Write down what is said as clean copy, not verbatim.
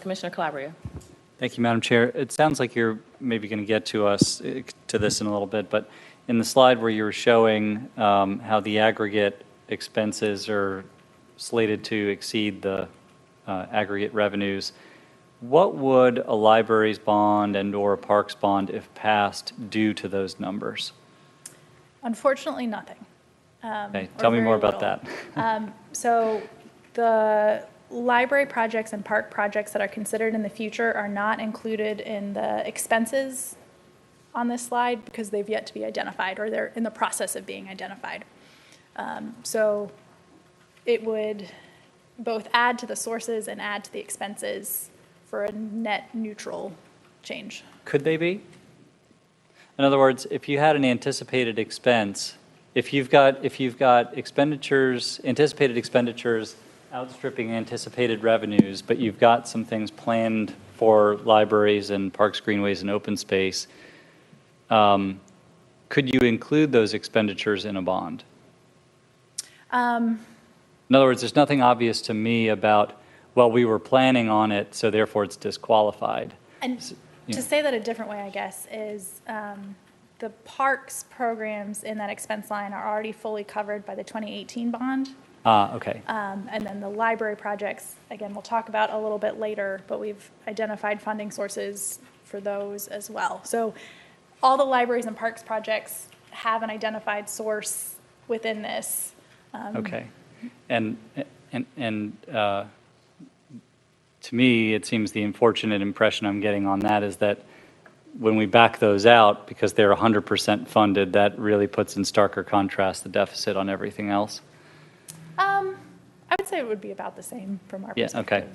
Commissioner Calabria. Thank you, Madam Chair. It sounds like you're maybe going to get to us to this in a little bit, but in the slide where you were showing how the aggregate expenses are slated to exceed the aggregate revenues, what would a libraries bond and or a parks bond, if passed, do to those numbers? Unfortunately, nothing. Okay, tell me more about that. So the library projects and park projects that are considered in the future are not included in the expenses on this slide because they've yet to be identified, or they're in the process of being identified. So it would both add to the sources and add to the expenses for a net neutral change. Could they be? In other words, if you had an anticipated expense, if you've got expenditures, anticipated expenditures outstripping anticipated revenues, but you've got some things planned for libraries and parks, greenways, and open space, could you include those expenditures in a bond? In other words, there's nothing obvious to me about, well, we were planning on it, so therefore it's disqualified. And to say that a different way, I guess, is the parks programs in that expense line are already fully covered by the 2018 bond. Okay. And then the library projects, again, we'll talk about a little bit later, but we've identified funding sources for those as well. So all the libraries and parks projects have an identified source within this. Okay. And to me, it seems the unfortunate impression I'm getting on that is that when we back those out, because they're 100% funded, that really puts in starker contrast the deficit on everything else. I would say it would be about the same from our perspective. Okay.